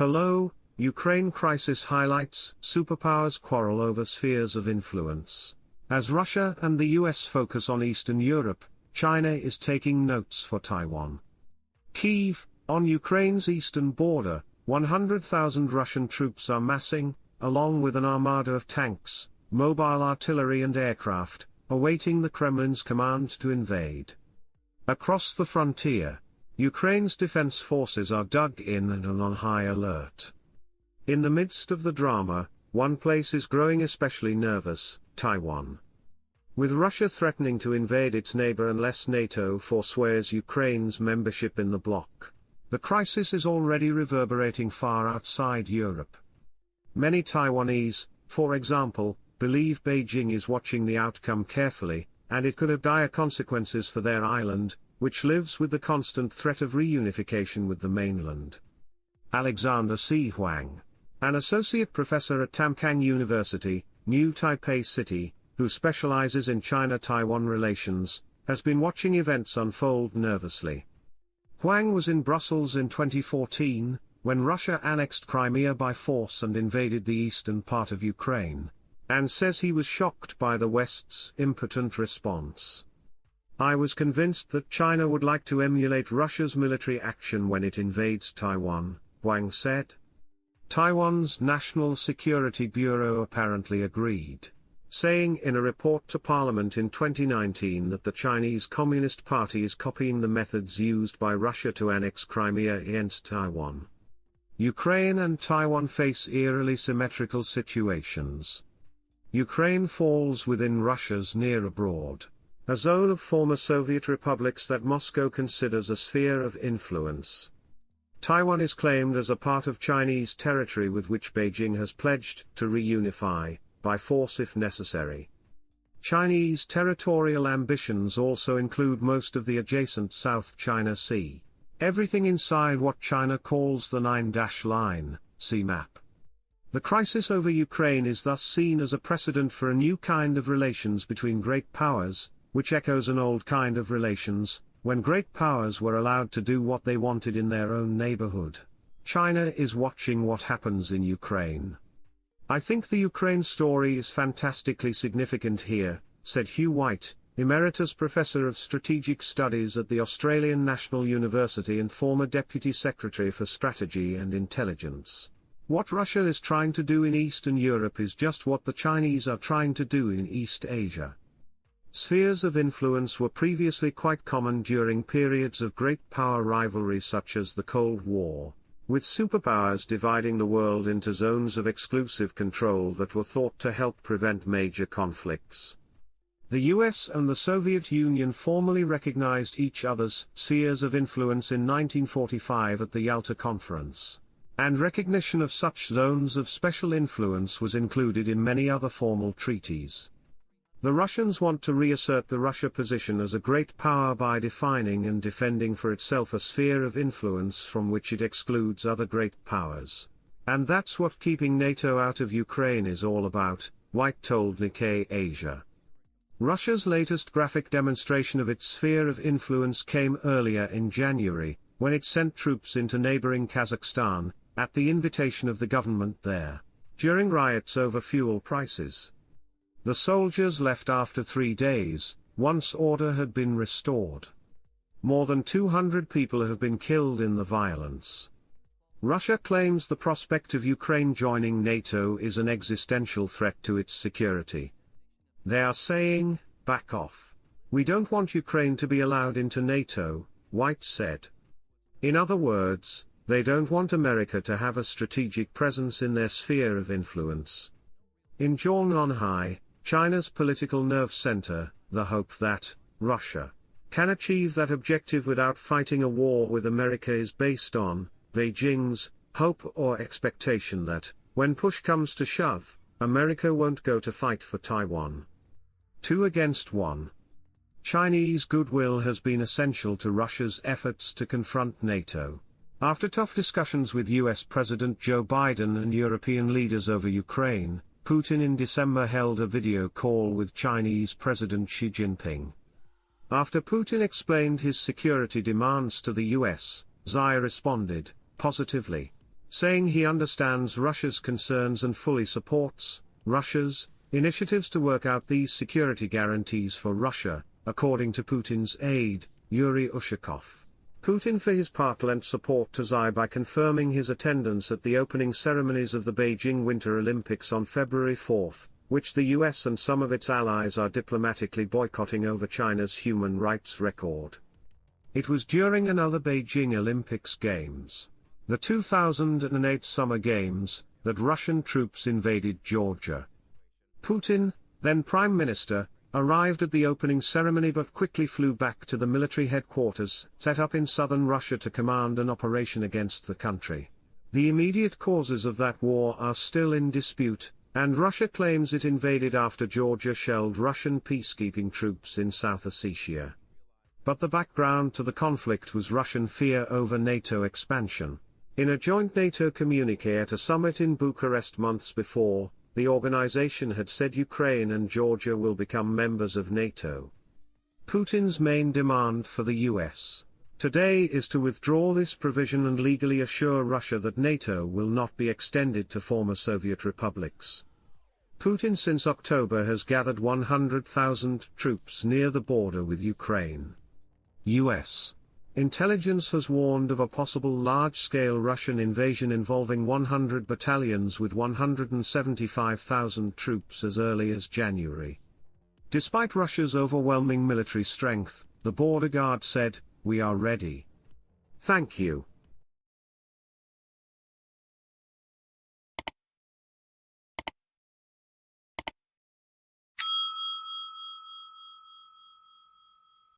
Hello, Ukraine crisis highlights superpowers quarrel over spheres of influence. As Russia and the US focus on Eastern Europe, China is taking notes for Taiwan. Kyiv, on Ukraine's eastern border, 100,000 Russian troops are massing, along with an armada of tanks, mobile artillery and aircraft, awaiting the Kremlin's command to invade. Across the frontier, Ukraine's defense forces are dug in and on high alert. In the midst of the drama, one place is growing especially nervous: Taiwan. With Russia threatening to invade its neighbor unless NATO forswears Ukraine's membership in the bloc, the crisis is already reverberating far outside Europe. Many Taiwanese, for example, believe Beijing is watching the outcome carefully, and it could have dire consequences for their island, which lives with the constant threat of reunification with the mainland. Alexander C. Huang, an associate professor at Tamkang University, New Taipei City, who specializes in China-Taiwan relations, has been watching events unfold nervously. Huang was in Brussels in 2014, when Russia annexed Crimea by force and invaded the eastern part of Ukraine, and says he was shocked by the West's impotent response. "I was convinced that China would like to emulate Russia's military action when it invades Taiwan," Huang said. Taiwan's National Security Bureau apparently agreed, saying in a report to Parliament in 2019 that the Chinese Communist Party is copying the methods used by Russia to annex Crimea against Taiwan. Ukraine and Taiwan face eerily symmetrical situations. Ukraine falls within Russia's near abroad, a zone of former Soviet republics that Moscow considers a sphere of influence. Taiwan is claimed as a part of Chinese territory with which Beijing has pledged to reunify, by force if necessary. Chinese territorial ambitions also include most of the adjacent South China Sea, everything inside what China calls the Nine-Dash Line, see map. The crisis over Ukraine is thus seen as a precedent for a new kind of relations between great powers, which echoes an old kind of relations, when great powers were allowed to do what they wanted in their own neighborhood. China is watching what happens in Ukraine. "I think the Ukraine story is fantastically significant here," said Hugh White, Emeritus Professor of Strategic Studies at the Australian National University and former Deputy Secretary for Strategy and Intelligence. "What Russia is trying to do in Eastern Europe is just what the Chinese are trying to do in East Asia." Spheres of influence were previously quite common during periods of great power rivalry such as the Cold War, with superpowers dividing the world into zones of exclusive control that were thought to help prevent major conflicts. The US and the Soviet Union formally recognized each other's spheres of influence in 1945 at the Yalta Conference, and recognition of such zones of special influence was included in many other formal treaties. The Russians want to reassert the Russia position as a great power by defining and defending for itself a sphere of influence from which it excludes other great powers. "And that's what keeping NATO out of Ukraine is all about," White told Nikkei Asia. Russia's latest graphic demonstration of its sphere of influence came earlier in January, when it sent troops into neighboring Kazakhstan, at the invitation of the government there, during riots over fuel prices. The soldiers left after 3 days, once order had been restored. More than 200 people have been killed in the violence. Russia claims the prospect of Ukraine joining NATO is an existential threat to its security. "They are saying, 'Back off. We don't want Ukraine to be allowed into NATO,'" White said. In other words, they don't want America to have a strategic presence in their sphere of influence. In Zhongnanhai, China's political nerve center, the hope that Russia can achieve that objective without fighting a war with America is based on Beijing's hope or expectation that, when push comes to shove, America won't go to fight for Taiwan. 2 against 1. Chinese goodwill has been essential to Russia's efforts to confront NATO. After tough discussions with US President Joe Biden and European leaders over Ukraine, Putin in December held a video call with Chinese President Xi Jinping. After Putin explained his security demands to the US, Xi responded positively, saying he understands Russia's concerns and fully supports Russia's initiatives to work out these security guarantees for Russia, according to Putin's aide, Yuri Ushakov. Putin for his part lent support to Xi by confirming his attendance at the opening ceremonies of the Beijing Winter Olympics on February 4, which the US and some of its allies are diplomatically boycotting over China's human rights record. It was during another Beijing Olympics Games, the 2008 Summer Games, that Russian troops invaded Georgia. Putin, then Prime Minister, arrived at the opening ceremony but quickly flew back to the military headquarters set up in southern Russia to command an operation against the country. The immediate causes of that war are still in dispute, and Russia claims it invaded after Georgia shelled Russian peacekeeping troops in South Ossetia. But the background to the conflict was Russian fear over NATO expansion. In a joint NATO communique at a summit in Bucharest months before, the organization had said Ukraine and Georgia will become members of NATO. Putin's main demand for the US today is to withdraw this provision and legally assure Russia that NATO will not be extended to former Soviet republics. Putin since October has gathered 100,000 troops near the border with Ukraine. US intelligence has warned of a possible large-scale Russian invasion involving 100 battalions with 175,000 troops as early as January. Despite Russia's overwhelming military strength, the border guard said, "We are ready." Thank you.